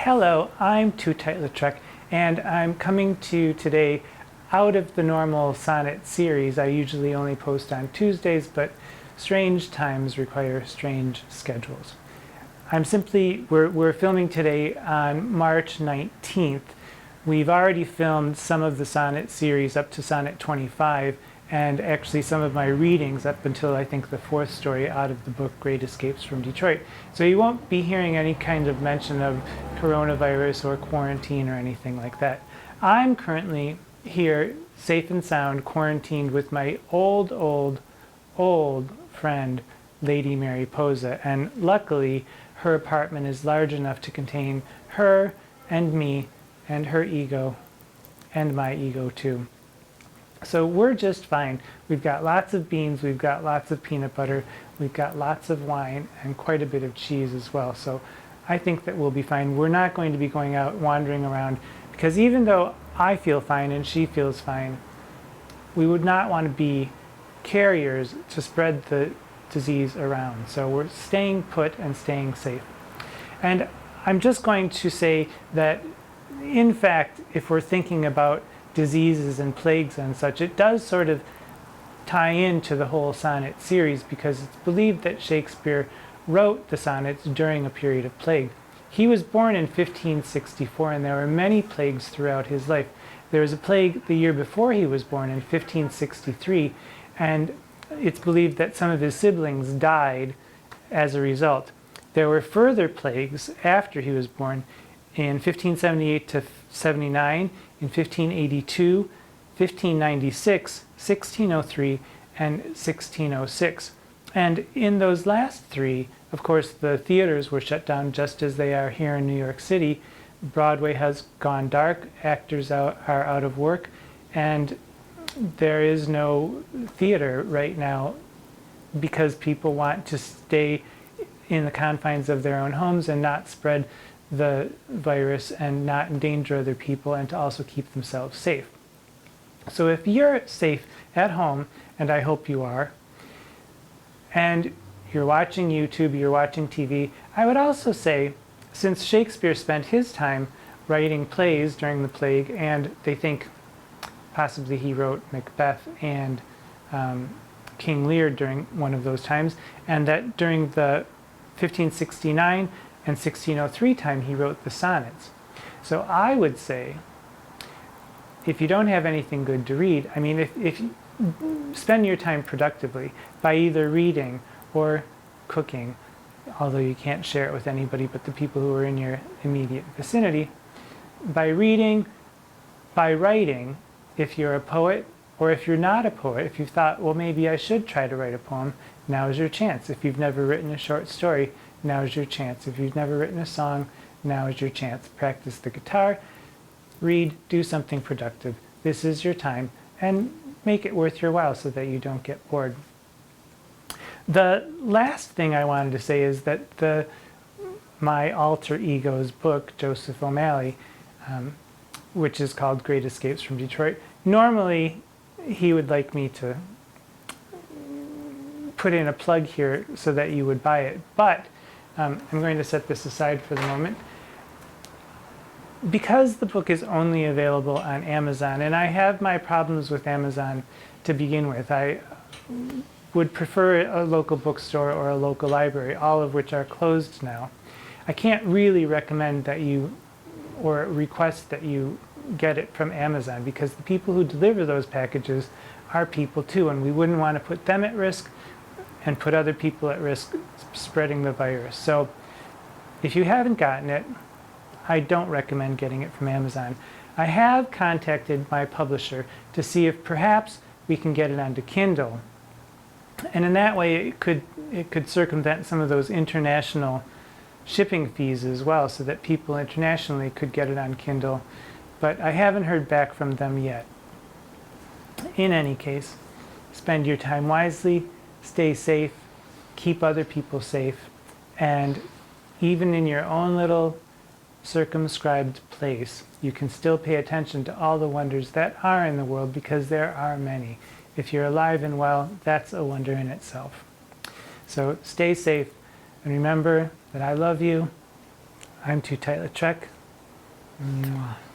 Hello, I'm Tootight Lautrec, and I'm coming to you today out of the normal Sonnet series. I usually only post on Tuesdays, but strange times require strange schedules. We're filming today on March 19th. We've already filmed some of the Sonnet series up to Sonnet 25, and actually some of my readings up until I think the fourth story out of the book Great Escapes from Detroit. So you won't be hearing any kind of mention of coronavirus or quarantine or anything like that. I'm currently here, safe and sound, quarantined with my old friend, Lady Mary Posa, and luckily her apartment is large enough to contain her and me and her ego and my ego too. So we're just fine. We've got lots of beans, we've got lots of peanut butter, we've got lots of wine, and quite a bit of cheese as well. So I think that we'll be fine. We're not going to be going out wandering around, because even though I feel fine and she feels fine, we would not want to be carriers to spread the disease around. So we're staying put and staying safe. And I'm just going to say that, in fact, if we're thinking about diseases and plagues and such, it does sort of tie into the whole sonnet series, because it's believed that Shakespeare wrote the sonnets during a period of plague. He was born in 1564, and there were many plagues throughout his life. There was a plague the year before he was born in 1563, and it's believed that some of his siblings died as a result. There were further plagues after he was born in 1578 to 79, in 1582, 1596, 1603, and 1606. And in those last three, of course, the theaters were shut down just as they are here in New York City. Broadway has gone dark, actors are out of work, and there is no theater right now because people want to stay in the confines of their own homes and not spread the virus and not endanger other people, and to also keep themselves safe. So if you're safe at home, and I hope you are, and you're watching YouTube, you're watching TV, I would also say, since Shakespeare spent his time writing plays during the plague, and they think possibly he wrote Macbeth and King Lear during one of those times, and that during the 1569 and 1603 time he wrote the sonnets. So I would say, if you don't have anything good to read, I mean, if you spend your time productively by either reading or cooking, although you can't share it with anybody but the people who are in your immediate vicinity, by reading, by writing, if you're a poet, or if you're not a poet, if you've thought, well, maybe I should try to write a poem, now is your chance. If you've never written a short story, now is your chance. If you've never written a song, now is your chance. Practice the guitar, read, do something productive. This is your time, and make it worth your while so that you don't get bored. The last thing I wanted to say is that my alter ego's book, Joseph OMalley, which is called Great Escapes from Detroit, normally he would like me to put in a plug here so that you would buy it, but I'm going to set this aside for the moment. Because the book is only available on Amazon, and I have my problems with Amazon to begin with. I would prefer a local bookstore or a local library, all of which are closed now. I can't really recommend that you, or request that you get it from Amazon, because the people who deliver those packages are people too, and we wouldn't want to put them at risk and put other people at risk spreading the virus. So if you haven't gotten it, I don't recommend getting it from Amazon. I have contacted my publisher to see if perhaps we can get it onto Kindle, and in that way it could circumvent some of those international shipping fees as well, so that people internationally could get it on Kindle, but I haven't heard back from them yet. In any case, spend your time wisely, stay safe, keep other people safe, and even in your own little circumscribed place, you can still pay attention to all the wonders that are in the world, because there are many. If you're alive and well, that's a wonder in itself. So stay safe, and remember that I love you. I'm Tootight Lautrec. Mwah.